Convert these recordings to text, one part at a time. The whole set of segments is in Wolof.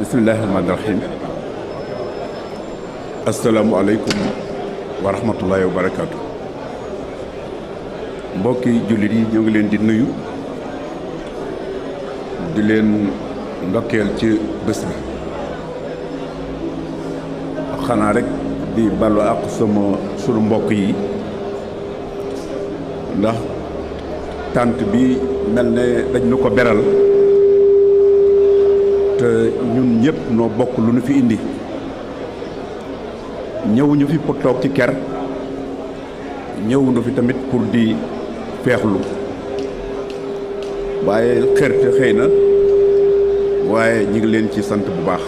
bismillahi rahmaani rahim. Asalaamualeykum wa rahmatullahi wa barakaatu. Mbokki jullit yi ñoo ngi leen di nuyu di leen ndokkeel ci bés bi. xanaa rek di ballu ak sunu mbokk yi ndax tànt bi mel ne dañ nu ko beral te ñun ñëpp noo bokk lu nu fi indi. ñëwuñu fi pour toog ci ker, ñëwuñu fi tamit pour di feexlu waaye xerte xëy na waaye ñi ngi leen ci sant bu baax.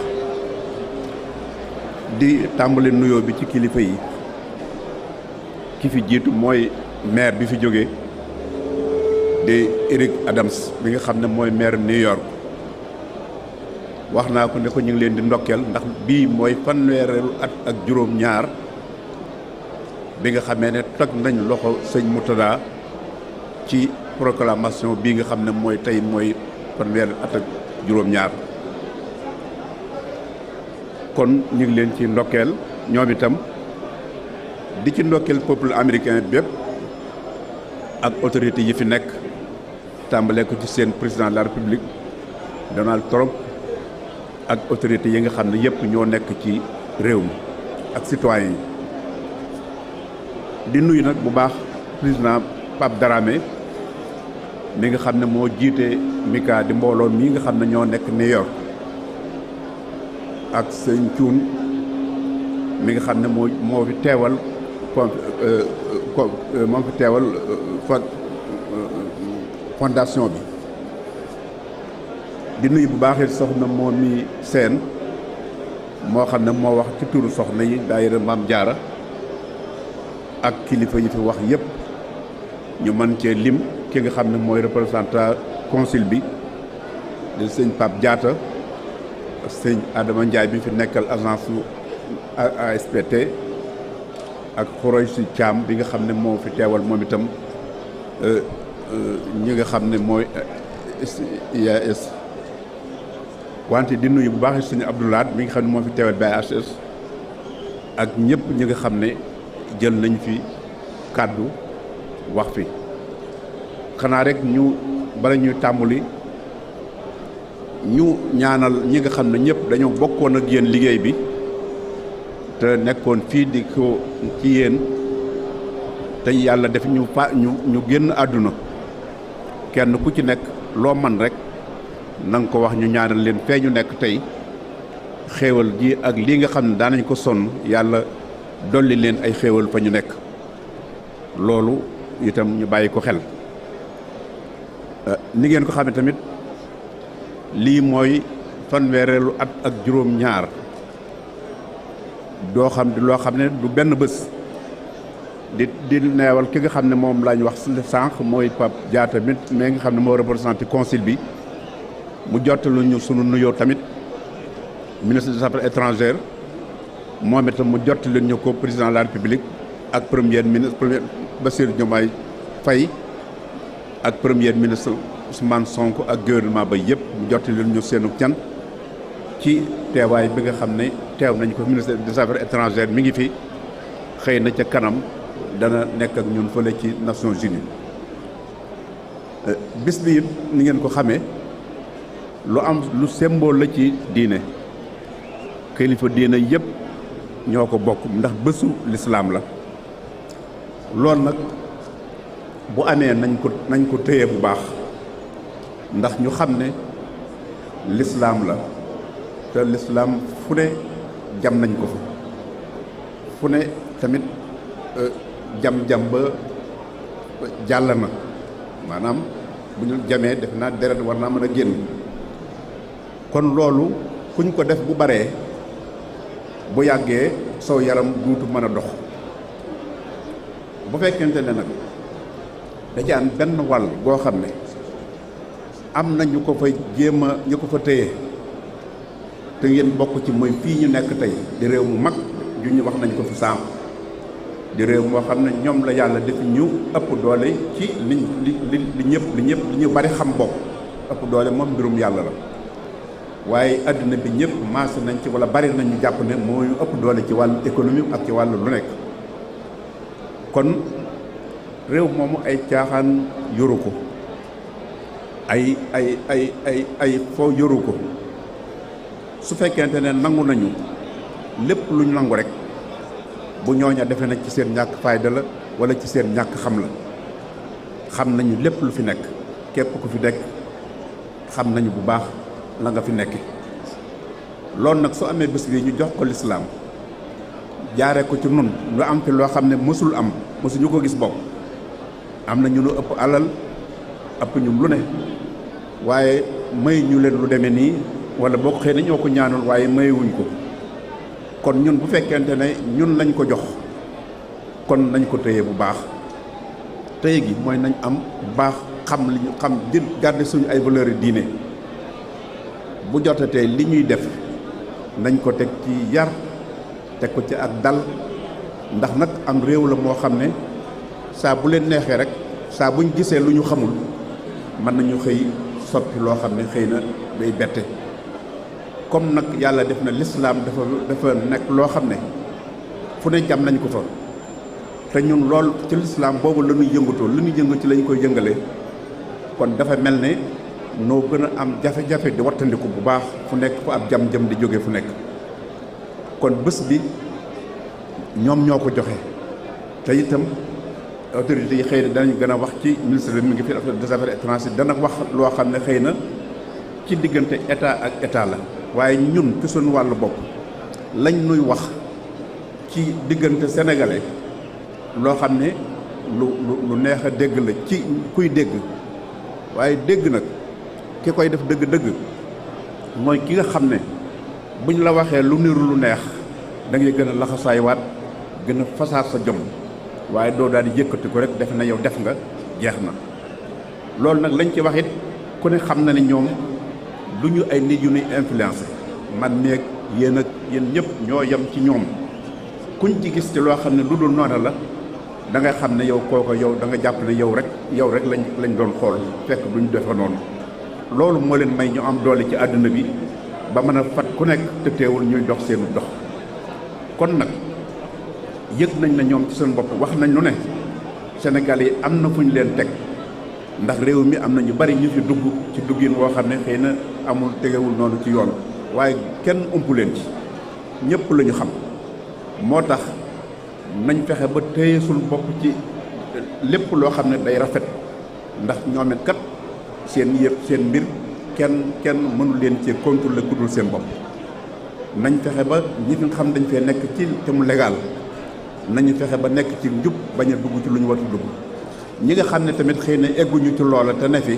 di tàmbali nuyoo bi ci kilifa yi. ki fi jiitu mooy maire bi fi jóge di Eric Adams bi nga xam ne mooy maire New York. wax naa ko ne ko ñu ngi leen di ndokkeel ndax bii mooy fanweereelu at ak juróom-ñaar bi nga xamee ne teg nañ loxo sëñ Murtada ci proclamation bii nga xam ne mooy tey mooy fanweereelu at ak juróom-ñaar. kon ñu ngi leen ci ndokkeel ñoom itam di ci ndokkeel peuple américain bépp ak autorité yi fi nekk tàmbalee ko ci seen président de la république Donald Trump ak autorité yi nga xam ne yëpp ñoo nekk ci réew mi ak citoyens yi. di nuyu nag bu baax président Pape Dramé mi nga xam ne moo jiite MICA di mbooloo mii nga xam ne ñoo nekk New York ak sëñ Cuun mi nga xam ne moo fi teewal moo fi teewal fondation bi. di nuyu bu baax it soxna moom mi seen moo xam ne moo wax ci turu soxna yi daayira Maam Jaara ak kilifa yi fi wax yëpp ñu mën cee lim ki nga xam ne mooy représentant consul bi di sëñ Pape Diatta sëñ Adama Ndiaye bi fi nekkal agence su ASPT ak Khoureychi Thiam bi nga xam ne moo fi teewal moom itam ñi nga xam ne mooy IAS. wante di nuyu bu baax suñu Abdoulaat mi nga xam ne moo fi teewal BHS ak ñëpp ñi nga xam ne jël nañ fi kàddu wax fi. xanaa rek ñu bala ñuy tàmbali ñu ñaanal ñi nga xam ne ñëpp dañoo bokkoon ak yéen liggéey bi te nekkoon fii di ko ci yéen te yàlla def ñu génn àdduna kenn ku ci nekk loo man rek na nga ko wax ñu ñaanal leen fee ñu nekk tey xéewal ji ak lii nga xam ne daanañ ko sonn yàlla dolli leen ay xéewal fa ñu nekk. loolu itam ñu bàyyi ko xel. ni ngeen ko xamee tamit lii mooy fanweereelu at ak juróom-ñaar doo xam di loo xam ne du benn bés di neewal ki nga xam ne moom laa ñu wax sànq mooy Pape Diatta mi nga xam ne moo représenté consul bi mu jottalu ñu sunu nuyoo tamit ministre des affaires étrangères moom itam mu jottali ñu ko président de la république ak premier Bassirou Diomaye Faye ak premier ministre Ousmane Sonko ak gouvernement ba yëpp mu jottali ñu seenu cant ci teewaay bi nga xam ne teew nañ ko ministre des affaires étrangères mi ngi fi xëy na ca kanam dana nekk ak ñun fële ci Nations Unies. bis bi it ni ngeen ko xamee lu symbole la ci diine kilifa diine yëpp ñoo ko bokk ndax bésu lislaam la. loolu nag bu amee nañ ko téye bu baax ndax ñu xam ne lislaam la te lislaam fu ne jam nañ ko fa fu ne tamit jam ba jàll na maanaam bu ñu jamee def naa deret war naa mën a génn kon loolu kuñ ko def bu baree bu yàggee saw yaram duutu mën a dox. bu fekkente ne nag da ci am benn wàll goo xam ne am na ñu ko fa jéem a ñu ko fa téye te ngeen bokk ci mooy fii ñu nekk tey di réew mu mag ju ñu wax nañ ko fi sànq di réew moo xam ne ñoom la yàlla def ñu ëpp doole ci li ñu bari xam bokk ëpp doole moom mbirum yàlla la waaye àddina bi ñëpp maase nañ ci wala bari nañu jàpp ne mooy ëpp doole ci wàllu économie ak ci wàllu lu nekk. kon réew moomu ay caaxaan yoru ko ay foo yoru ko su fekkente ne nangu nañu lépp luñ nangu rek bu ñooña defe na ci seen ñàkk fayda la wala ci seen ñàkk xam la. xam nañu lépp lu fi nekk képp ku fi nekk xam nañu bu baax la nga fi nekk. loolu nag su amee bés bi ñu jox ko lislaam jaare ko ci nun lu am fi loo xam ne mësul am mësuñu ko gis bopp am na ñu nu ëpp alal ëpp ñu lu ne waaye may ñu leen lu demee nii wala boo ko xëy na ñoo ko ñaanul waaye mayewuñ ko. kon ñun bu fekkente ne ñun lañ ko jox kon nañ ko téye bu baax téye gi mooy nañ am bu baax xam li ñu xam di garder suñu ay valeurs yi diine bu jotatee li ñuy def nañ ko teg ci yar teg ko ci ak dal ndax nag am réew la moo xam ne saa bu leen neexee rek saa buñ gisee lu ñu xamul mën nañu xëy soppi loo xam ne xëy na day bette. comme nag yàlla def na lislaam dafa nekk loo xam ne fu ne jam nañ ko fa te ñun lool ci lislaam boobu la ñuy yëngatoo lu ñuy yëngu ci lañ koy yëngalee kon dafa mel ne noo gën a am jafe-jafe di wattandiku bu baax fu nekk fu ab jam-jam di jóge fu nekk. kon bés bi ñoom ñoo ko joxe te itam autorités yi xëy na danañ gën a wax ci ministre bi mi ngi fi des affaires étrangères dana wax loo xam ne xëy na ci diggante état ak état la. waaye ñun ci suñu wàllu bopp lañ nuy wax ci diggante sénégalais loo xam ne lu neex a dégg la ci kuy dégg waaye dégg nag ki koy def dëgg-dëgg mooy ki nga xam ne buñ la waxee lu niru lu neex da ngay gën a laxasaaywaat gën a fasaat sa jom waaye doo daal di yëkkati ko rek def na yow def nga jeex na. loolu nag lañ ci wax it ku ne xam na ne ñoom du ñu ay nit yu ñuy influencé man neeg yéen ak yéen ñëpp ñoo yem ci ñoom kuñ ci gis ci loo xam ne lu dul noona la da nga xam ne yow kooko yow da nga jàpp ne yow rek lañ doon xool fekk duñ defe noonu. loolu moo leen may ñu am doole ci àdduna bi ba mën a fat ku nekk te teewul ñuy dox seenu dox. kon nag yëg nañ ne ñoom ci seen bopp wax nañ lu ne Sénégal yi am na fu ñu leen teg ndax réew mi am na ñu bari ñu fi dugg ci duggin woo xam ne xëy na amul tegewul noonu ci yoon waaye kenn umpu leen ci ñëpp la ñu xam. moo tax nañ fexe ba téye suñu bopp ci lépp loo xam ne day rafet ndax ñoom it kat seen mbir kenn mënu leen ci contrôler ku dul seen bopp. nañ fexe ba ñi nga xam dañ fee nekk ci te mu légal nañu fexe ba nekk ci njub bañ a dugg ci lu ñu war a dugg. ñi nga xam ne tamit xëy na egguñu ci loola te ne fi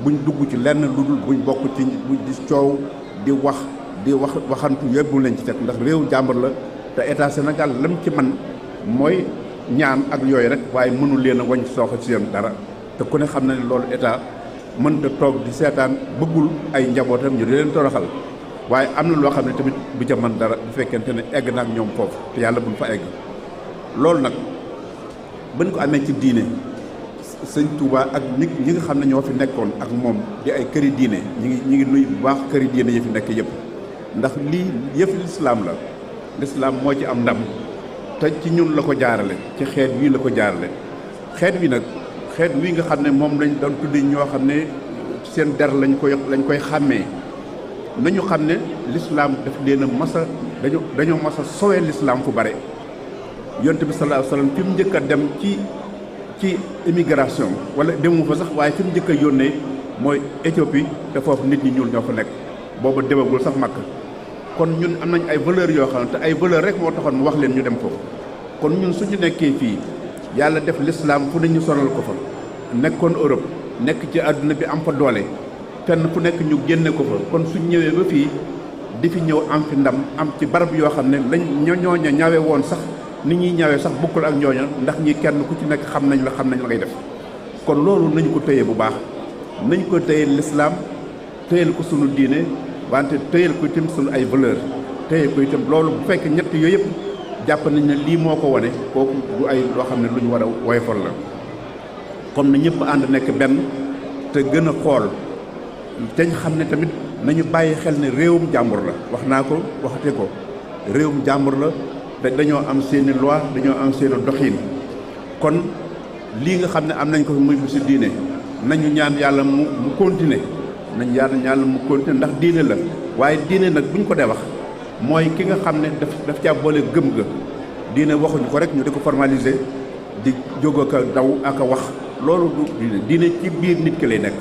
buñ dugg ci lenn lu dul buñ bokk ci buñ di coow di waxantu yóbbu leen ci teg ndax réew jàmbur la te état Sénégal lam ci man mooy ñaan ak yooyu rek waaye mënul leen a wañ sooxa ci seen dara te ku ne xam na ne loolu état mënta toog di seetaan bëggul ay njabootam ñu di leen toroxal waaye am na loo xam ne tamit du ca mën dara bu fekkente ne egg na ak ñoom foofu te yàlla buñ fa egg. loolu nag bañ ko amee ci diine sëñ Touba ak ñi nga xam ne ñoo fi nekkoon ak moom di ay këri diine ñi ngi nuyu bu baax këri diine yi fi nekk yëpp ndax lii yëf lislaam la lislaam moo ci am ndam te ci ñun la ko jaarale ci xeet wii la ko jaarale. xeet wi nag xeet wii nga xam ne moom lañ doon tuddi ñoo xam ne seen der lañ koy xàmmee nañu xam ne lislaam daf leen a mas a dañoo mas a sowee lislaam fu bare. yonent bi sallallahu alayhi wasallam fi mu njëkk a dem ci immigration wala demu fa sax waaye fi mu njëkk a yónnee mooy Éthiopie te foofu nit ñi ñuul ñoo fa nekk booba demagul sax Makka. kon ñun am nañ ay valeurs yoo xam ne te ay valeurs rek moo taxoon mu wax leen ñu dem foofu. kon ñun suñu nekkee fii yàlla def l'islam fu ne ñu sonal ko fa nekkoon Europe nekk ci àdduna bi am fa doole fenn fu nekk ñu génne ko fa kon suñ ñëwee ba fii di fi ñëw am fi ndam am ci barab yoo xam ne lañ ñooña ñawe woon sax ni ñuy ñawee sax bokkul ak ñooña ndax ñi kenn ku ci nekk xam nañ la ngay def kon loolu nañu ko téye bu baax nañ ko téye lislaam téyel ko sunu diine wante téyel ko itam sunu ay valeur téye ko itam loolu bu fekk ñett yooyu yëpp jàpp nañ ne lii moo ko wane kooku du ay loo xam ne lu ñu war a woyofal la comme na ñëpp ànd nekk benn te gën a xool te ñu xam ne tamit nañu bàyyi xel ne réewum jàmbur la wax naa ko waxate ko réewum jàmbur la te dañoo am seeni loi dañoo am seeni doxiin kon lii nga xam ne am nañ ko muy bisu diine nañu ñaan yàlla mu continuer nañ yàlla mu continuer ndax diine la waaye diine nag bu ñu ko dee wax mooy ki nga xam ne daf caa boole gëm ga diine waxuñu ko rek ñu di ko formaliser di jóg ak a daw ak a wax loolu du diine ci biir nit ki lay nekk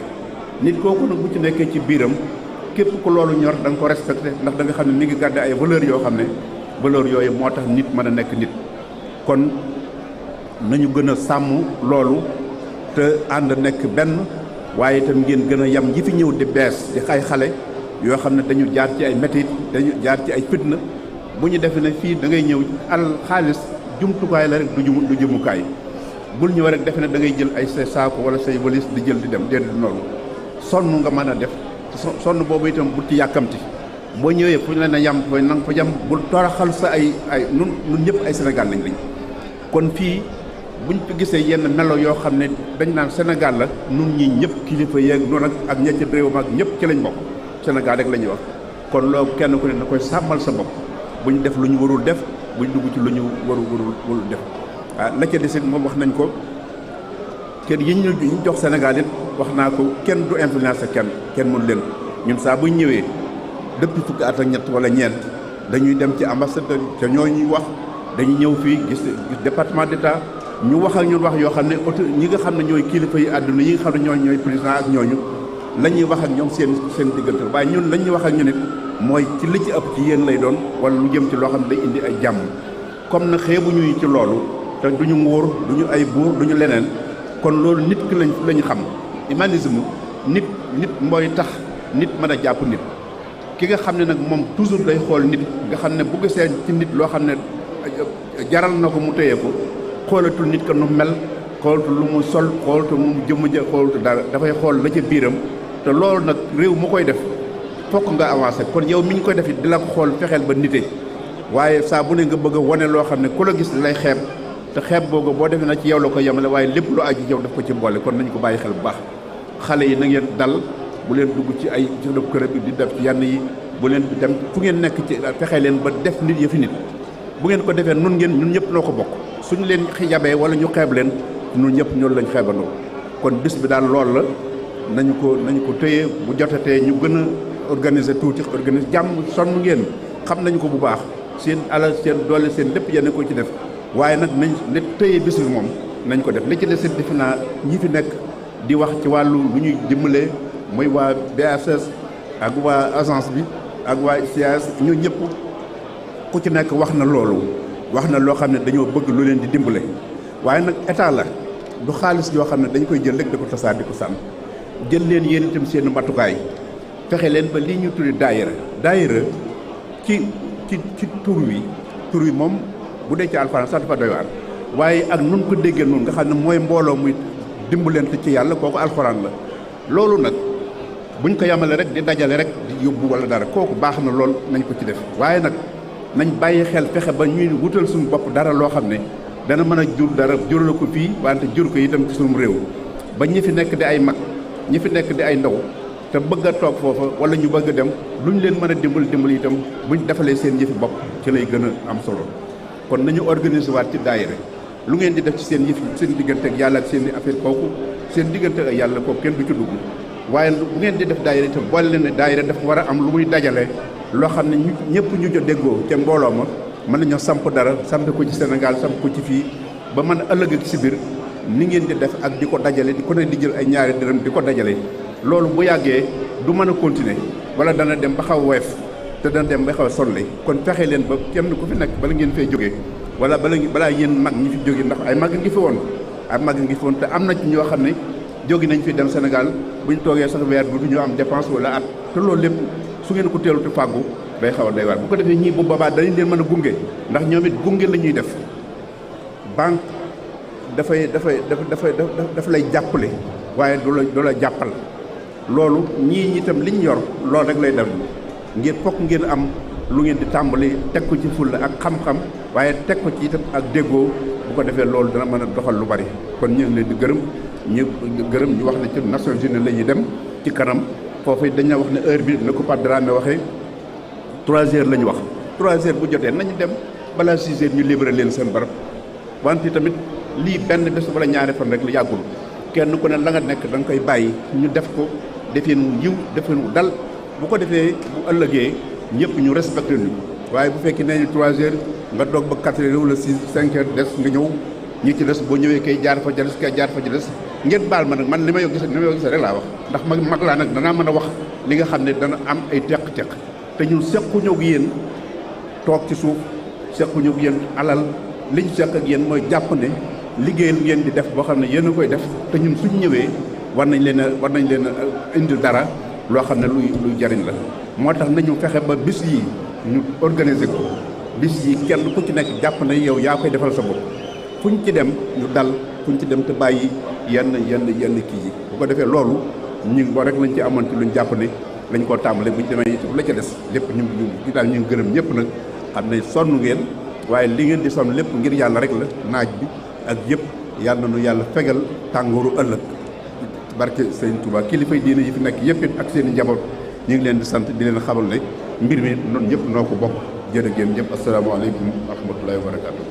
nit kooku nag bu ci nekkee ci biiram képp ku loolu ñor da nga ko respecté ndax da nga xam ne mi ngi gàdde ay valeurs yoo xam ne valeurs yooyu moo tax nit mën a nekk nit kon nañu gën a sàmm loolu te ànd nekk benn waaye itam ngeen gën a yam yi fi ñëw di bees di ay xale yoo xam ne dañu jaar ci ay métit dañu jaar ci ay fitna bu ñu defee ne fii da ngay ñëw xaalis jumtukaay la rek du jëmukaay bul ñëw rek defe ne da ngay jël ay say saako wala say walis di jël di dem déedéet noonu sonn nga mën a def sonn boobu itam bul ci yàkkamti boo ñëwee fu ñu leen a yam fooy nanga fa yam bul toroxal sa ay nun ñëpp ay Sénégal lañ kon fii buñ fi gisee yenn melo yoo xam ne dañ naan Sénégal la nun ñi ñëpp kilifa yeeg noonu ak ña ci réew ma ak ñëpp ci lañ bokk Sénégal rek la ñuy wax kon loolu kenn ku ne na koy sàmmal sa bopp buñ def lu ñu warul def buñ dugg ci lu ñu warul def la ca desit moom wax nañ ko kër yi ñu jox Sénégal it wax naa ko kenn du influence kenn mënu leen ñun saa buñ ñëwee depuis fukki at ak ñett wala ñeent dañuy dem ci ambassadeur ca ñoo ñuy wax dañuy ñëw fii gis département d'État ñu wax ak ñun wax yoo xam ne ñi nga xam ne ñooy kilifa yi àdduna yi nga xam ne ñooy président ak ñooñu la ñuy wax ak ñoom seen diggante waaye ñun la ñuy wax ak ñu nit mooy ci li ci ëpp ci yéen lay doon wala lu jëm ci loo xam ne day indi ay jàmm comme na xeebu ñuy ci loolu te duñu nguur duñu ay buur duñu leneen kon loolu nit ki lañu xam humanisme nit mooy tax nit mën a jàpp nit ki nga xam ne nag moom toujours day xool nit nga xam ne bu gisee ci nit loo xam ne jaral na ko mu téye ko xoolatul nit ka nu mel xoolatul lu mu sol xoolatul mu jëmm ja xoolatul dara dafay xool la ca biiram te loolu nag réew mu koy def fokk nga avancé kon yow mi ñu koy def it di la ko xool fexeel ba nite waaye saa bu ne nga bëgg a wane loo xam ne ku la gis lay xeeb te xeeb boobu boo defee na ci yow la ko yemale waaye lépp lu aju yow daf ko ci boole kon nañu ko bàyyi xel bu baax xale yi na ngeen dal bu leen dugg ci ay ci def kërëb di def yenn yi bu leen dem fu ngeen nekk ci fexe leen ba def nit yëfi nit bu ngeen ko defee ñun ñëpp noo ko bokk suñu leen xijabee wala ñu xeeb leen ñun ñëpp ñoolu lañ xeebandoo kon bis bi daal lool la nañu ko téye bu jotatee ñu gën a organiser tuuti organiser jàmm sonn ngeen xam nañu ko bu baax seen alal seen doole seen lépp yéen ko ci def waaye nag nañ ne téye bis bi moom nañ ko def li ci des it defe naa ñi fi nekk di wax ci wàllu lu ñuy dimbalee mooy waa BASS ak waa agence bi ak waa SIAS ñoo ñëpp ku ci nekk wax na loolu wax na loo xam ne dañoo bëgg lu leen di dimbale waaye nag état la du xaalis yoo xam ne dañ koy jël rek di ko tasaar di ko sànn jël leen yéen itam seen matukaay fexe leen ba lii ñu tuddi daayira ci tur wi moom bu dee ci alxuraan sax dafa doy waar waaye ak nun ko déggee noonu nga xam ne mooy mbooloo muy dimbalante ci yàlla kooku alxuraan la loolu nag buñ ko yamale rek di dajale rek di yóbbu wala dara kooku baax na lool nañ ko ci def waaye nag nañ bàyyi xel fexe ba ñuy wutal suñu bopp dara loo xam ne dana mën a jur dara jural ko fii wante jur ko itam ci suñu réew ba ñi fi nekk di ay mag ñi fi nekk di ay ndaw te bëgg a toog foofa wala ñu bëgg a dem luñ leen mën a dimbali itam buñ defalee seen yëfi bopp ci lay gën a am solo kon nañu organiser waat ci daayira lu ngeen di def ci seen yëf seen diggante ak yàlla ak seen affaire kooku seen diggante ak yàlla kooku kenn du ci dugg waaye bu ngeen di def daayira itam boole leen ne daayira dafa war a am lu muy dajale loo xam ne ñëpp ñu jo déggoo ca mbooloo ma mën nañoo samp dara samp ko ci Sénégal samp ko ci fii ba mën a ëllëg ak si biir ni ngeen di def ak di ko dajale di ko ne di jël ay ñaari dërëm di ko dajale loolu bu yàggee du mën a continuer wala dana dem ba xaw a woyof te dana dem ba xaw a sonle kon fexe leen ba kenn ku fi nekk bala ngeen fay jógee wala balaa yéen mag ñi fi jóge ndax ay mag ngi fi woon te am na ci ñoo xam ne jóge nañ fi dem Sénégal buñ toogee sax weer bi du ñu am dépense wala at te loolu lépp su ngeen ko teelu te fàggu day xaw a doy waar bu ko defee ñii bu boobaa dañ leen mën a gunge ndax ñoom it gunge la ñuy def banque dafa lay jàppale waaye du la jàppal loolu ñii itam liñ yor loolu rek lay def ngir fokk ngeen am lu ngeen di tàmbali teg ko ci fulla ak xam-xam waaye teg ko ci itam ak déggoo bu ko defee loolu dana mën a doxal lu bari kon ñu ngi leen di gërëm ñu wax ne ci Nations Unies la ñuy dem ci kanam foofu dañu wax ne heure bi na ko Pape Dramé waxee 3 heures la ñu wax 3 heures bu jotee nañu dem balaa 6 heures ñu libéré leen seen barab wante tamit lii benn bés wala ñaari fan rek la yàggul kenn ku ne la nga nekk da nga koy bàyyi ñu def ko defeen wu yiw defeen wu dal bu ko defee bu ëllëgee ñëpp ñu respecté ñu waaye bu fekkee nee ñu 3 heures nga doog ba 4 heures wala 5 heures des nga ñëw ñi ci des boo ñëwee kay jaar fa ca des kay jaar fa ci des ngeen baal ma nag man li ma gis rek laa wax ndax mag laa nag danaa mën a wax li nga xam ne dana am ay teq-teq te ñun sequñu ak yéen toog ci suuf sequñu ak yéen alal liñ seq ak yéen mooy jàpp ne liggéeyal ngeen di def boo xam ne yéen a koy def te ñun suñ ñëwee war nañ leen a indil dara loo xam ne luy jariñ la moo tax nañu fexe ba bis yi ñu organiser ko bis yi kenn ku ci nekk jàpp ne yow yaa koy defal sa bopp fuñ ci dem ñu dal fuñ ci dem te bàyyi yenn kii yi bu ko defee loolu ñu boo rek lañ ci amoon ci luñ jàpp ne lañ koo tàmbale buñ demee itam la ca des lépp ñu daal ñu gërëm ñëpp nag xam ne sonn ngeen waaye li ngeen di sonn lépp ngir yàlla rek la naaj bi ak yëpp yàlla na nu yàlla fegal tàngooru ëllëg barke Sëñ Touba kilifay diine yi fi nekk yëpp it ak seen i njaboot ñu ngi leen di sant di leen xamal ne mbir mi noonu ñëpp noo ko bokk jërë ngeen ñëpp asalaamaaleykum wa rahmatullahi wa barakaatu.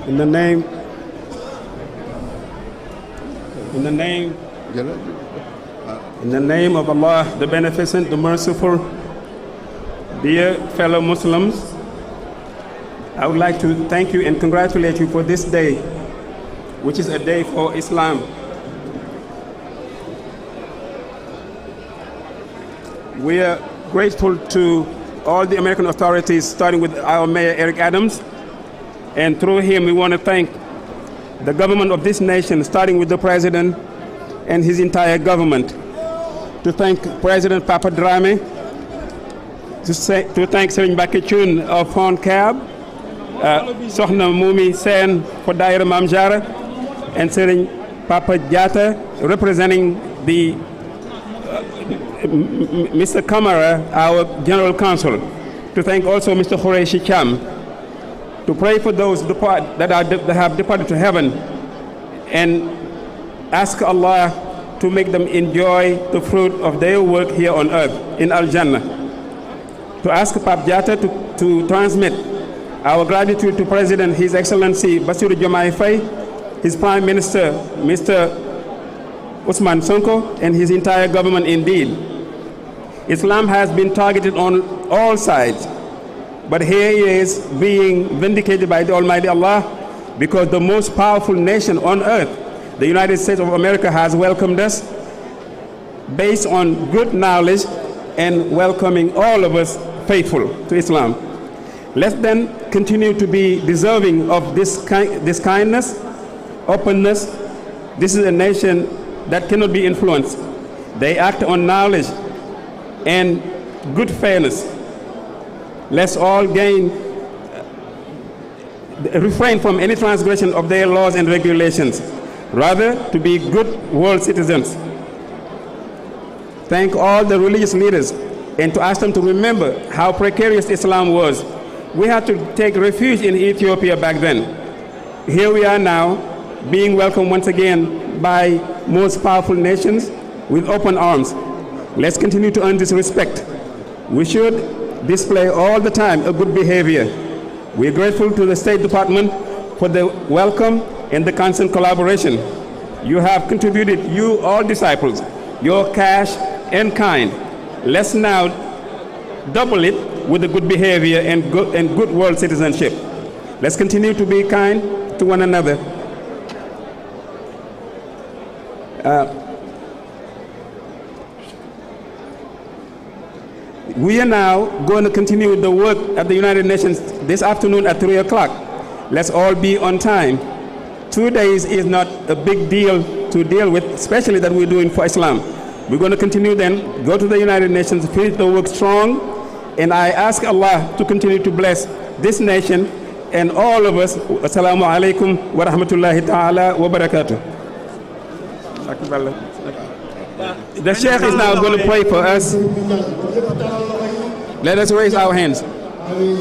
In the name of Allah, the Beneficent, the Merciful, dear fellow Muslims, I would like to thank you and congratulate you for this day, which is a day for Islam. We are grateful to all the American authorities, starting with our Mayor Eric Adams, and through him we want to thank the government of this nation, starting with the President and his entire government. To thank President Papa Dramé, to thank Serigne Mbacké Thioune of Fond Cab, Sokhna Moumi Sen for Daïra Mame Diarra, and Serigne Papa Diatta representing the Mr. Kamara, our General Counsel. To thank also Mr. Khoureyssi Thiam. To pray for those that have departed to heaven and ask Allah to make them enjoy the fruit of their work here on earth in Al-Jannah. To ask Pape Diatta to transmit our gratitude to President His Excellency Bassirou Diomaye Faye, his Prime Minister Mr. Ousmane Sonko, and his entire government indeed. Islam has been targeted on all sides, but here he is being vindicated by the Almighty Allah, because the most powerful nation on earth, the United States of America, has welcomed us based on good knowledge and welcoming all of us faithful to Islam. Let's then continue to be deserving of this kindness, openness. This is a nation that cannot be influenced. They act on knowledge and good fairness. Let's all refrain from any transgression of their laws and regulations, rather to be good world citizens. Thank all the religious leaders and to ask them to remember how precarious Islam was. We had to take refuge in Ethiopia back then. Here we are now, being welcomed once again by most powerful nations with open arms. Let's continue to earn this respect. We should display all the time a good behavior. We're grateful to the State Department for the welcome and the constant collaboration. You have contributed, you all disciples, your cash and kind. Let's now double it with the good behavior and good world citizenship. Let's continue to be kind to one another. We are now going to continue the work at the United Nations this afternoon at 3 o'clock. let's all be on time. 2 days is not a big deal to deal with, especially that we're doing for Islam. We're going to continue then, go to the United Nations, finish the work strong, and I ask Allah to continue to bless this nation and all of us. Assalamu alaikum wa rahmatullahi ta'ala wa barakatuh. The Sheikh is now going to pray for us. Let us raise our hands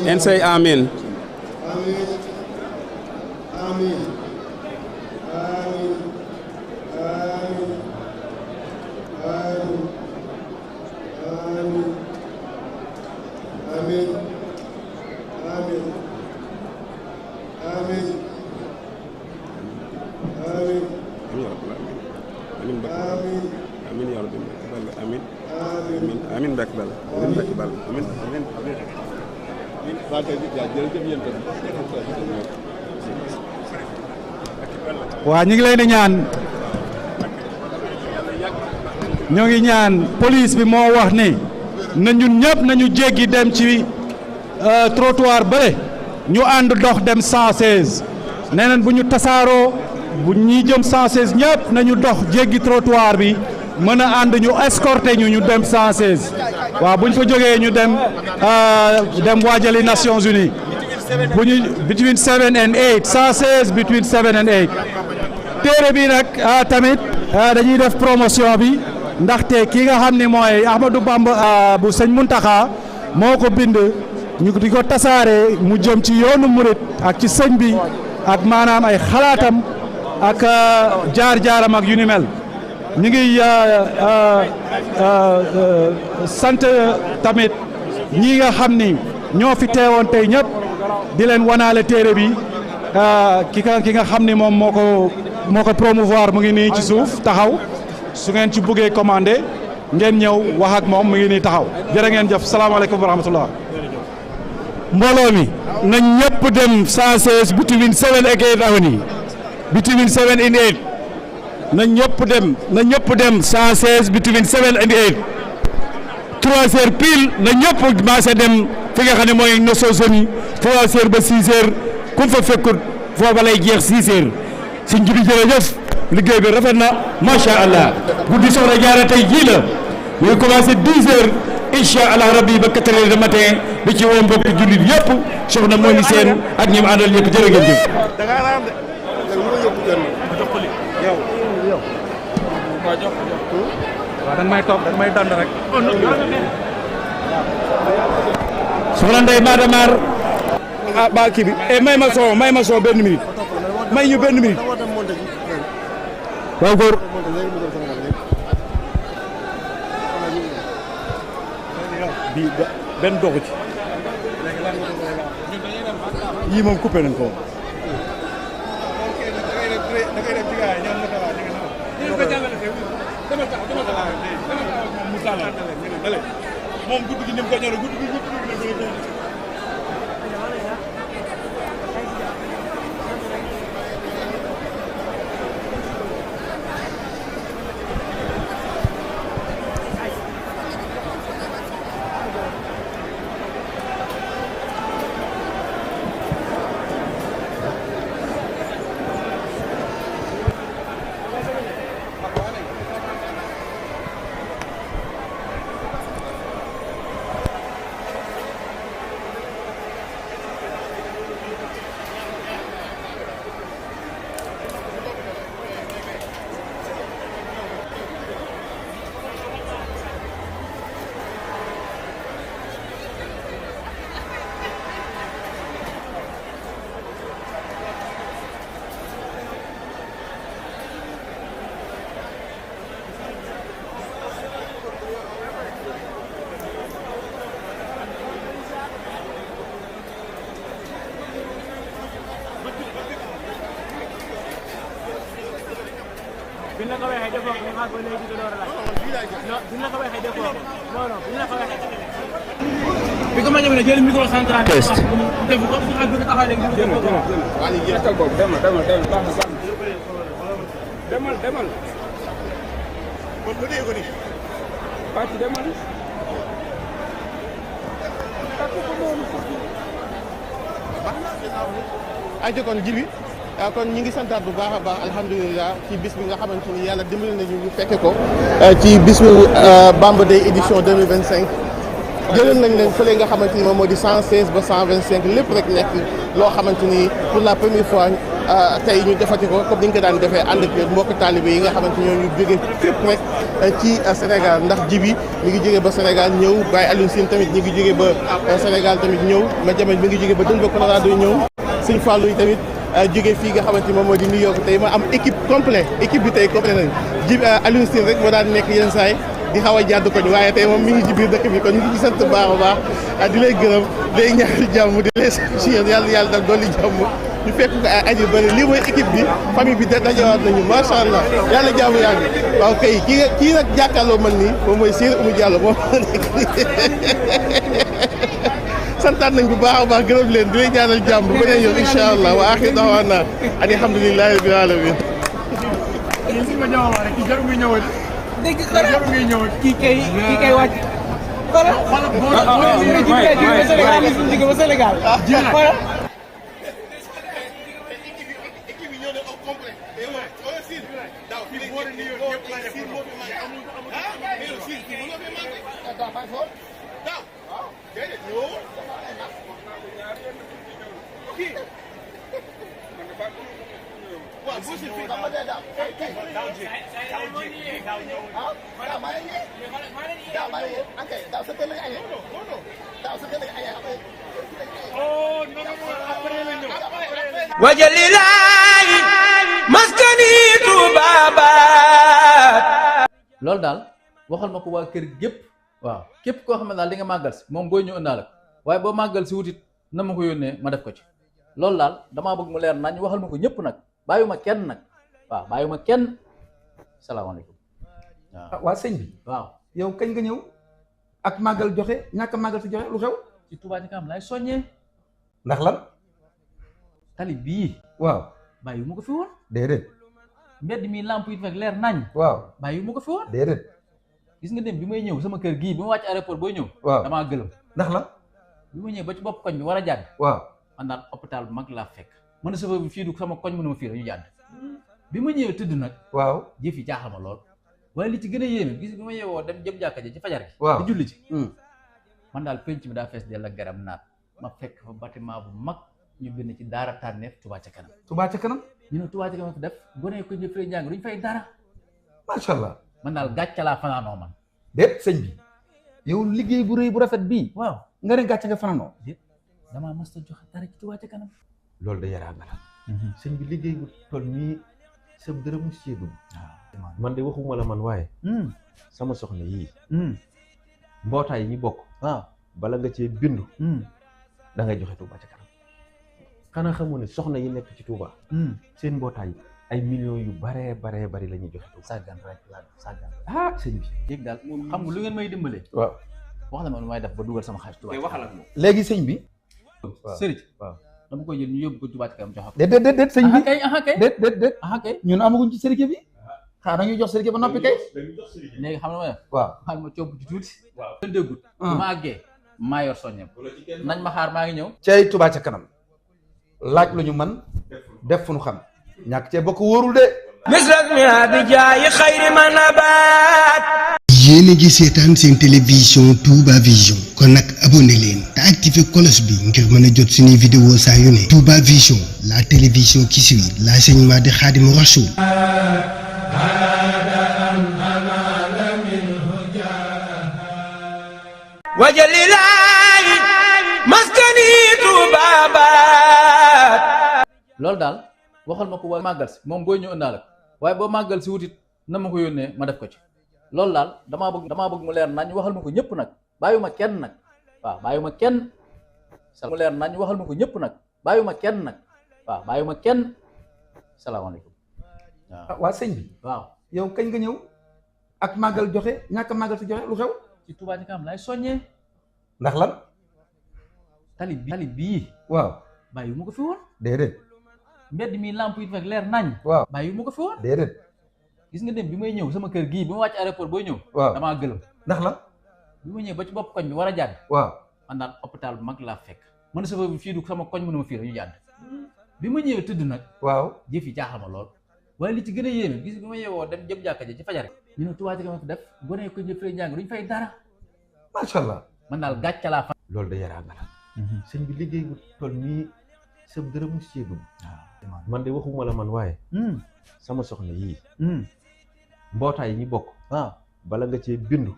and say Amen. waa ñu ngi leen di ñaan ñoo ngi ñaan police bi moo wax ni na ñun ñëpp nañu jéggi dem ci trottoir bële ñu ànd dox dem 116 nee nañ bu ñu tasaaroo bu ñi jëm 116 ñëpp nañu dox jéggi trottoir bi mën a ànd ñu escorter ñu dem 116 waaw bu ñu fa jógee ñu dem waajali Nations Unies bu ñu between 7 and 8 116 between 7 and 8 téere bi nag tamit dañuy def promotion bi ndaxte ki nga xam ne mooy Ahmadou Bamba bu sëñ Muntaxa moo ko bind ñu di ko tasaare mu jëm ci yoonu murit ak ci sëñ bi ak maanaam ay xalaatam ak jaar-jaaram ak yu ni mel ñu ngi sant tamit ñi nga xam ni ñoo fi teewoon tey ñëpp di leen wanaale téere bi ki nga xam ni moom moo ko promouvoir mu ngi nii ci suuf taxaw su ngeen ci bëggee commandé ngeen ñëw wax ak moom mu ngi nii taxaw jërë ngeen jëf salaamaaleykum wa rahmatullah. mbooloo mi nañ ñëpp dem 116 between 7 and 8 avenue between 7 and 8 na ñëpp dem 116 between 7 and 8 3 heures pile na ñëpp maase dem fi nga xam ne mooy Nations Unies 3 heures ba 6 heures ku fa fekkut foofa lay jeex 6 heures si njibi jërëjëf liggéey bi rafet na macha allah guddi soxna jaara tey jii la mu ngi commencé 10 heures incha allah rabbi ba 4 heures du matin bi ci woo mbokk jullit yëpp soxna moo ni seen ak ñi mu àndal ñëpp jërë ngeen jëf. soxna Ndeye Madamar ba kii bi may ma soo benn minute may ñu benn minute waaw góor bi benn doxu ci yii moom coupé nañ ko moom guddi gi ni mu ko ñoree guddi gi test ay jokkoon jibi kon ñi ngi santaat bu baax a baax alhamdulilah ci bis bi nga xamante ni yàlla dimbali nañu ñu fekke ko ci bisu Bamba Day édition 2025 jëloon nañ leen fële nga xamante ni moom moo di 116 ba 125 lépp rek nekk loo xamante ni pour la première fois tey ñu defati ko comme ni ñu ko daan defee ànd ak mbokk taalibe yi nga xamante ñoo ñu jóge fépp rek ci Sénégal ndax jibi mi ngi jóge ba Sénégal ñëw Baye Alioune Sine tamit ñi ngi jóge ba Sénégal tamit ñëw ma jamet mi ngi jóge ba Denver Colorado ñëw Sëñ Fallou yi tamit jóge fii nga xamante ni moom moo di New York tey ma am équipe complet équipe bi tey complet nañ jibi Alioune Sine rek moo daan nekk yenn saay di xaw a jàdd ko ni waaye tey moom mi ngi ci biir dëkk bi kon ñu ngi ci sant baax a baax di lay gërëm day ñaari jàmm di lay sant ci yéen yàlla dal dolli jàmm ñu fekk ko ay at yu bëri lii mooy équipe bi famille bi dajawaat nañu macha allah yàlla jàmm yàgg waaw kay kii nag jàkkaarloo man nii moom mooy Sir Oumou Diallo moom nekk santaat nañ bu baax a baax gërëm leen di lay ñaanal jàmm bu beneen yoon incha allah wa axir dawaana ani alhamdulillahi rabbil alamin dégg nga kii kay wàcc. xoolal jóge ba Sénégal. xoolal. wajalilaayi maskani tubaabaat. loolu daal waxal ma ko waa kër gépp waaw képp koo xam ne daal di nga màggal si moom booy ñëw indaale ko waaye boo màggal si wutit na ma ko yónnee ma def ko ci loolu daal damaa bëgg mu leer nañ waxal ma ko ñëpp nag bàyyuma kenn nag waaw bàyyuma kenn salaamaaleykum waaw. waa sëñ bi waaw yow kañ nga ñëw ak màggal joxe ñàkk màggal si joxe lu xew. ci Touba Ca Kanam laay soññee ndax lan. tali bii waaw bàyyi ma ko fi woon. déedéet. mbedd mi lamp yi fekk leer nañ. waaw bàyyi ma ko fi woon. déedéet. gis nga dem bi may ñëw sama kër gii bi ma wàcc aéroport booy ñëw. waaw damaa gëlëm. ndax la. bi ma ñëw ba ci bopp koñ bi war a jàdd. waaw man daal hôpital bu mag laa fekk. mën na chauffeur bi fii du sama koñ mënuma fii la ñu jàdd. bi ma ñëwee tëdd nag. waaw jëf yi jaaxal ma lool. waaye li ci gën a yéeme gis bi ma yeewoo dem jëm jàkka ji ci fajar gi. waaw di julli ci. man daal penc mi daa fees dell ak garab naat ma fekk fa bâtiment bu mag ñu bind ci daara tànneef Touba Ca Kanam. Touba Ca Kanam. ñu ne Touba Ca Kanam ko def gone ko ñu fay njàng duñ fay dara. macha allah. man daal gàcce laa fanaanoo man. déet sëñ bi yow liggéey bu rëy bu rafet bii. waaw nga ne gàcce nga fanaanoo. déet damaa mës a joxe dara ci Touba Ca Kanam. loolu da yaraa nga la. sëñ bi liggéey bu toll nii sa dërëmu séedu. waaw man de waxuma la man waaye. sama soxna yii. mbootaay yi ñu bokk. waaw bala nga cee bindu. da ngay joxe Touba Ca Kanam. xanaa xamoo ne soxna yi nekk ci Touba. seen mbootaay ay millions yu baree bari la ñuy joxe Touba. sàggan rek la sàggan. ah sëñ bi. yéeg daal xam nga lu ngeen may dimbalee. waaw wax la ma nu may def ba dugal sama xaalis Touba Ca Kanam. léegi sëñ bi. waaw sëriñ. waaw dama koy jël ñu yóbbu ko Touba Ca Kanam joxe ko. déet sëñ bi kay déet kay ñun amaguñ ci sëriñ bi. xaaral ñu jox sëriñ ba noppi kay. léegi xam na ma def. waaw xaar ma cobb ci tuuti. waaw leen déggut. bu ma àggee maa yor soññam. nañ ma xaar maa ngi ñëw. cay Touba Ca Kanam laaj lu ñu man def fu ñu xam ñàkk cee bokk wóorul de. misras mi bi jaayi xayri ma nabaat. yéen a ngi seetaan seen télévision Touba Vision kon nag abonné leen te activé cloche bi ngir mën a jot suñuy vidéo saa yu ne Touba Vision la télévision qui suit l'enseignement de Khadimou Rassoul. wajalilaayi maskani tubaabaat. loolu daal waxal ma ko waa màggal si moom booy ñëw indaale ko waaye boo màggal si wutit na ma ko yónnee ma def ko ci loolu daal damaa bëgg mu leer nañ waxal ma ko ñëpp nag bàyyuma kenn nag waaw bàyyuma kenn mu leer nañ waxal ma ko ñëpp nag bàyyuma kenn nag waaw bàyyuma kenn salaamaaleykum waaw. waa sëñ bi. waaw yow kañ nga ñëw ak màggal joxe ñàkk màggal si joxe lu xew. ci Touba Ca Kanam laay soññee. ndax lan. tali bii. waaw bàyyi ma ko fi woon. déedéet. mbedd mi lamp yi fekk leer nañ. waaw bàyyi ma ko fi woon. déedéet. gis nga dem bi may ñëw sama kër gii bi ma wàcc aéroport booy ñëw. waaw damaa gëlëm. ndax la. bi ma ñëw ba ci bopp koñ bi war a jàdd. waaw man daal hôpital bu mag laa fekk. man chauffeur bi fii du sama koñ mu ne ma fii la ñu jàdd bi ma ñëwee tëdd nag waaw jëf yi jaaxal ma lool waaye li ci gën a yéeme gis bi ma yeewoo dem jëm jàkka ji ci fajar ñu ne Touba Ca Kanam fi def gone ko ñëpp fay njàng duñ fay dara macha allah man daal gàcce laa fa loolu da yaraa nga la sëñ bi liggéey bu toll nii sa dërëm mu séegul man de waxuma la man waaye sama soxna yii mbootaay yi ñu bokk waaw bala nga cee bindu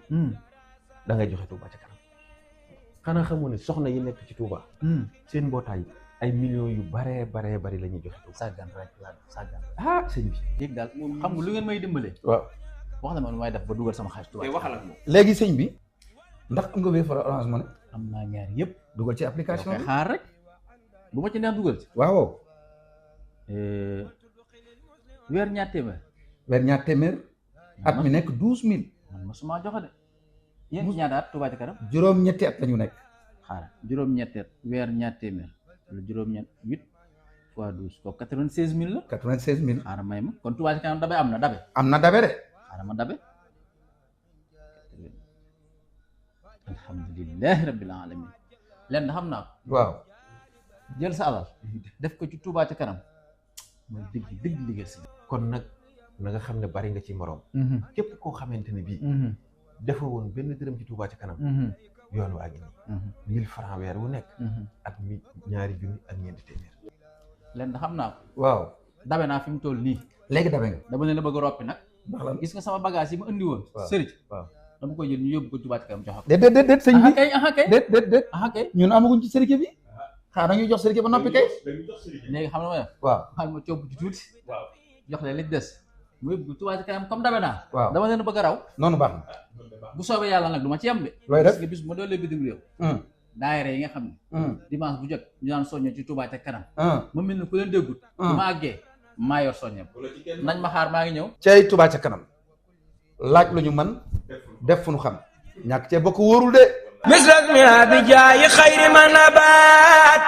da ngay joxe Touba Ca Kanam xanaa xamoo ne soxna yi nekk ci Touba seen mbootaay ay millions yu baree bari la ñuy joxe Touba. sàggan rek laa sàggan ah sëñ bi yéeg daal xam nga lu ngeen may dimbalee waaw wax na ma nu may def ba dugal sama xaalis Touba Ca waxal ak moom léegi sëñ bi ndax am nga Wave wala Orange Money am naa ñaar yëpp dugal ci application bi xaar rek bu ma ci neex dugal ci waaw weer ñaar téeméer weer ñaar téeméer at mi nekk 12000 man mosuma joxe de yéen ñaata at Touba Ca Kanam juróom-ñetti at la ñu nekk xaaral juróom-ñetti at weer ñaar téeméer wala juróom-ñett 8 fois 12 kooku 96000 la 96000 xaaral may ma kon Touba Ca Kanam dabe am na dabe am na dabe de xaaral ma dabe alhamdulilahi rabbil alamin leen da xam naa ko waaw jël sa alal def ko ci Touba Ca Kanam mooy dëgg liggéey si kon nag na nga xam ne bari nga ci morom képp koo xamante ne bii dafa woon benn dërëm ci Touba Ca Kanam yoon waa ngi nii 1000 francs weer wu nekk ak ñaari junni ak ñeenti téeméer leen da xam naa ko waaw dabe naa fi mu toll nii léegi dabe nga dama leen a bëgg a roppi nag ndax lan gis nga sama bagage yi ma indi woon sëriñ waaw dama koy jël ñu yóbbu ko Touba Ca Kanam joxe ko déet sëñ bi kay déet kay ñun amaguñ ci sërike bi xanaa dañuy jox sërike ba noppi kay léegi xam na ma def waaw xaal ma coob ci tuuti jox leen li des mu yóbbu Touba Ca Kanam comme dabe naa waaw dama leen a bëgg a raw noonu baax na bu soobee yàlla nag du ma ci yem de looy def parce que bis bu ma doolee bitim réew daayira yi nga xam ne dimanche bu jot ñu naan soñño ci Touba Ca Kanam ma mel ni ku leen déggut bu ma àggee maa yor soññam nañ ma xaar maa ngi ñëw cey Touba Ca Kanam laaj lu ñu man def fu ñu xam ñàkk cee bokk wóorul de misrak mi bi jaayi xayri ma nabaat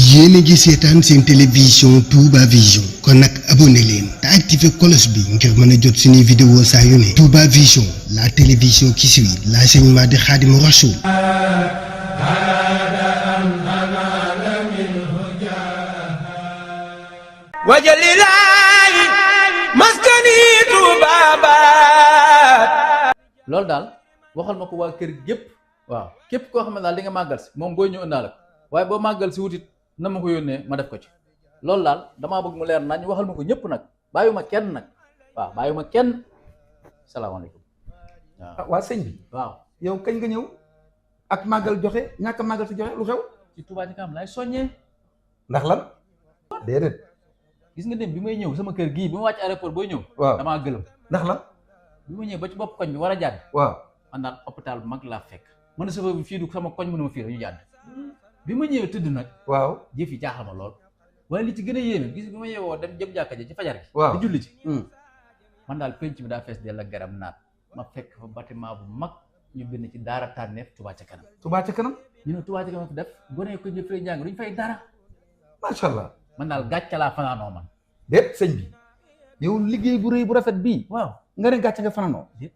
yéen a ngi seetaan seen télévision Touba Vision kon nag abonné leen te activé cloche bi ngir mën a jot suñuy vidéo saa yu ne Touba Vision la télévision qui suit l'enseignement de Khadimou Rassoul wajalilaayi maskani Touba baat loolu daal waxal ma ko waa kër gépp waaw képp koo xam ne daal di nga màggal si moom booy ñëw indaale ko waaye boo màggal si wutit na ma ko yónnee ma def ko ci loolu daal damaa bëgg mu leer nañ waxal ma ko ñëpp nag bàyyuma kenn nag waaw bàyyuma kenn salaamaaleykum waaw waa sëñ bi waaw yow kañ nga ñëw ak màggal joxe ñàkk màggal si joxe lu xew ci Touba Ca Kanam laay soññee ndax lan déedéet gis nga dem bi may ñëw sama kër gii bi ma wàcc aéroport booy ñëw waaw damaa gëlëm ndax lan bi ma ñëw ba ci bopp koñ bi war a jàdd waaw man daal hôpital bu mag laa fekk man na chauffeur bi fii du sama koñ mu ne ma fii la ñu jàdd bi ma ñëwee tëdd nag waaw jëf yi jaaxal ma lool waaye li ci gën a yéeme gis bi ma yeewoo dem jëm jàkka ji ci fajar gi waaw di julli ci man daal penc mi daa fees dell ak garab naat ma fekk fa bâtiment bu mag ñu bind ci daara tànneef Touba Ca Kanam Touba Ca Kanam ñu ne Touba Ca Kanam fi def gone ko ñëpp fay njàng duñ fay dara macha allah man daal gàcce laa fanaanoo man déet sëñ bi yow liggéey bu rëy bu rafet bii waaw nga ne gàcce nga fanaanoo déet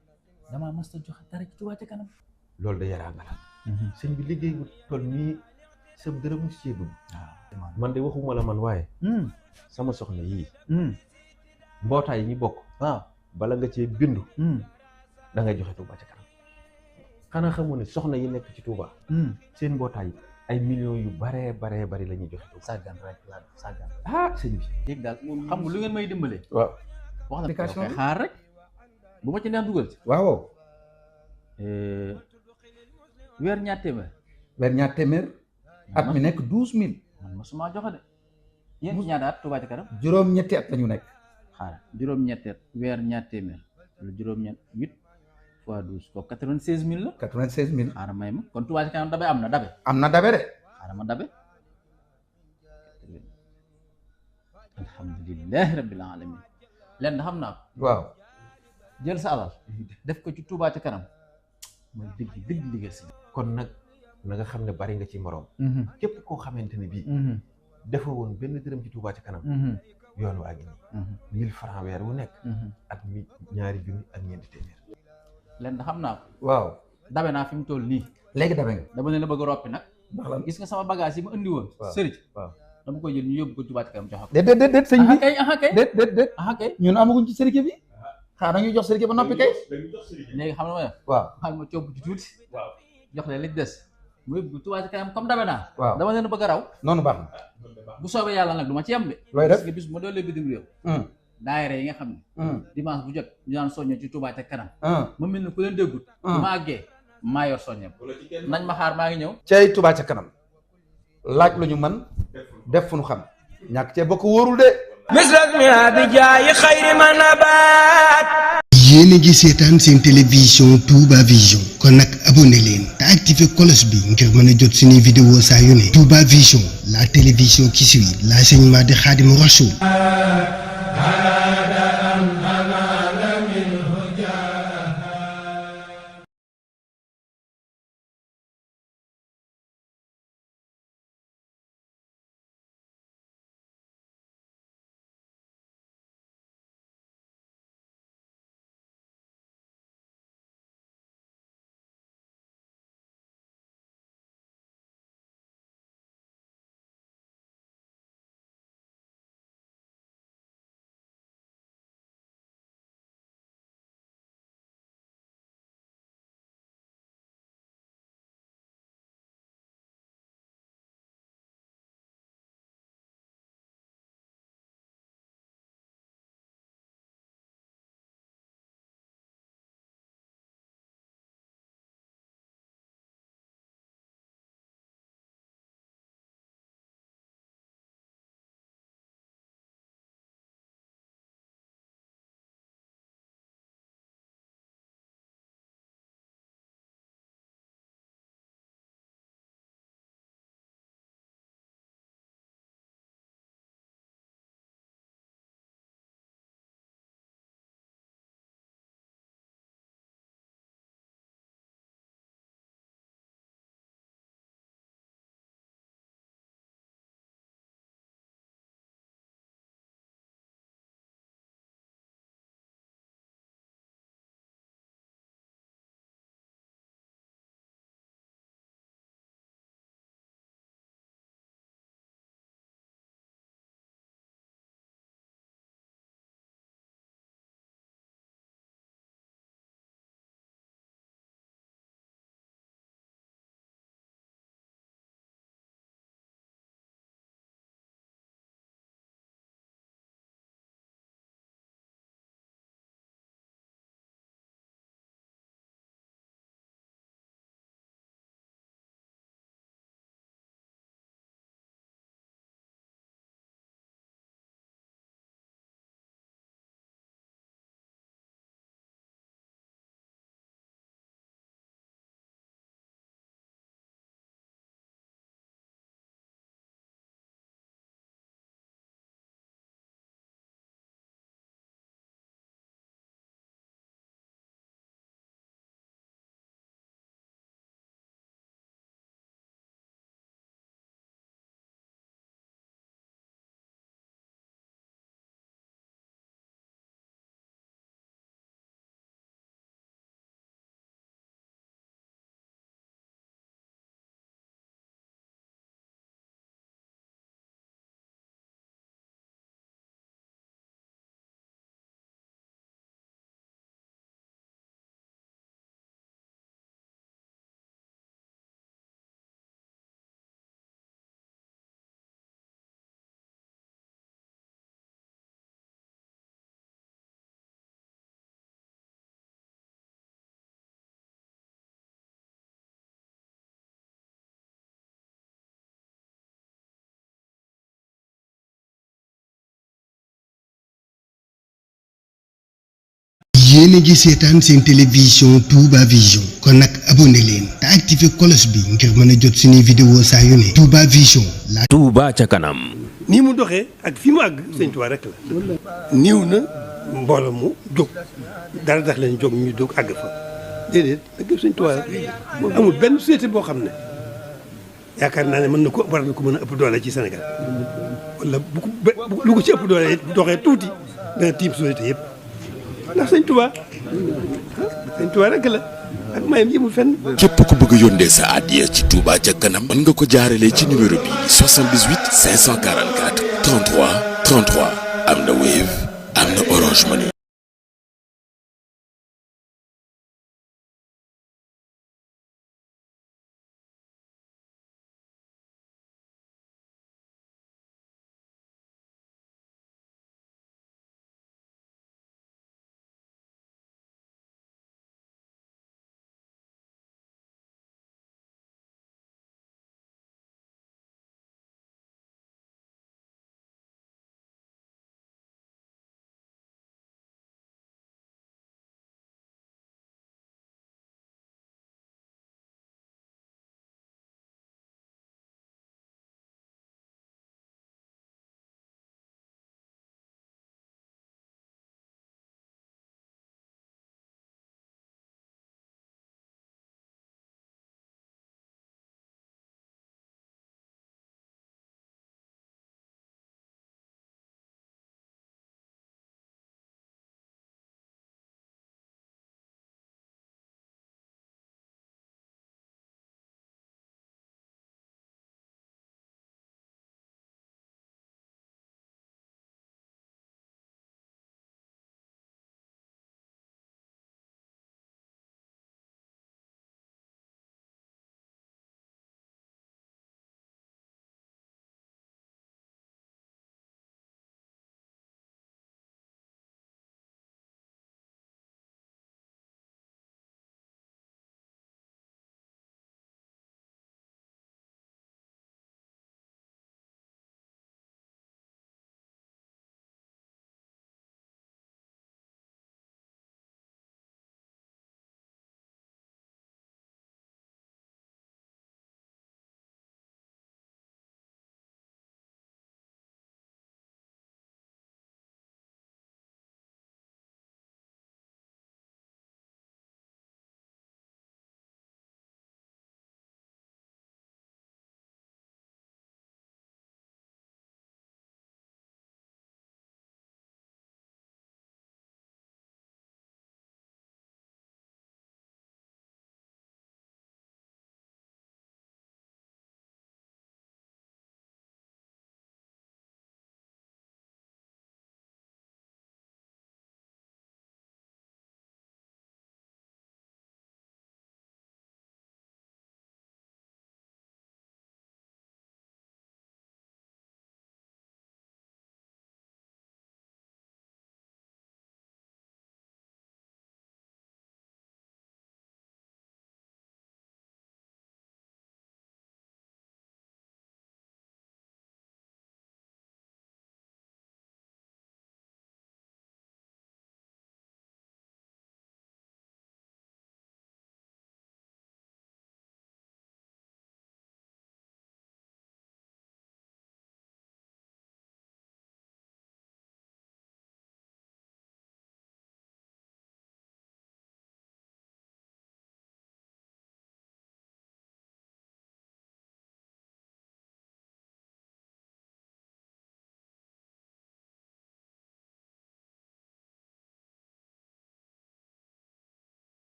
damaa mas ta joxe dara ci Touba Ca Kanam loolu da yaraa nga la sëñ bi liggéey bu toll nii sa dërëm mu séegul man de waxuma la man waaye sama soxna yii mbootaay yi ñu bokk waaw bala nga cee bindu da ngay joxe Touba Ca Kanam xanaa xamoo ne soxna yi nekk ci Touba seen mbootaay ay millions yu baree bari la ñuy joxe Touba sàggan rek laa sàggan ah sëñ bi yéeg daal xam nga lu ngeen may dimbalee waaw wax na application koy xaar rek bu ma ci neex dugal ci waaw weer ñaar téeméer weer ñaar téeméer at mi nekk 12000 man mosuma joxe de yéen ñaata at Touba Ca Kanam juróom-ñetti at la ñu nekk xaaral juróom-ñetti at weer ñaar téeméer wala juróom-ñett 8 fois 12 kooku 96000 la 96000 xaaral may ma kon Touba Ca Kanam dabe am na dabe am na dabe de xaaral ma dabe alhamdulilahi rabbil alamin leen da xam naa ko waaw jël sa alal def ko ci Touba Ca Kanam mooy dëgg liggéey si kon nag na nga xam ne bari nga ci morom képp koo xamante ne bii dafa woon benn dërëm ci Touba Ca Kanam yoon waa ngi nii 1000 francs weer wu nekk ak ñaari junni ak ñeenti téeméer leen da xam naa ko waaw dabe naa fi mu toll nii léegi dabe nga dama leen a bëgg a roppi nag gis nga sama bagage yi ma indi woon sëriñ dama koy jël ñu yóbbu ko Touba Ca Kanam jox ko déet sëñ bi déet kay ñun amaguñ ci sëriñ bi xanaa dañuy jox sëriñ ba noppi kay léegi xam na ma def waaw xaal ma coob ci tuuti jox leen li des mu yóbbu Touba Ca Kanam comme dabe naa waaw dama leen bëgg a raw noonu baax na bu soobee yàlla nag du ma ci yem de looy def parce que bis bu ma doolee bitim réew daayira yi nga xam ne dimanche bu jot ñu daan soñño ci Touba Ca Kanam ma mel ni ku leen déggut bu ma àggee maa yor soññem nañ ma xaar maa ngi ñëw cay Touba Ca Kanam laaj lu ñu man def fu ñu xam ñàkk cee bokk wóorul de misrasmia bi jaayi xayri man abaat yéen a ngi seetaan seen télévision Touba Vision kon nag abonné leen te activé cloche bi ngir mën a jot suñuy vidéo saa yu ne Touba Vision la télévision qui suit l'enseignement de Khadimou Rassoul. yéen a ngi seetaan seen télévision Touba Vision kon nag abonné leen te activé cloche bi ngir mën a jot suñuy vidéo saa yu ne Touba Vision la Touba Ca Kanam. nii mu doxee ak fi mu àgg sëñ Touba rek la. niiw na mbooloo mu jóg dara tax leen jóg ñu jóg àgg fa déedéet nag sëñ Touba amul benn société boo xam ne yaakaar naa ne mën na ko war na ko mën a ëpp doole ci Sénégal wala bu ko ci ëpp doole doxee tuuti dana tiim société yëpp. ndax sëñ Tuubaa rek la ak mayam yi mu fenn. képp ku bëgg a yónnee sa addiya ci Touba ca kanam mën nga ko jaarale ci numéro bi 78 544 33 33 am na Wave am na Orange Money.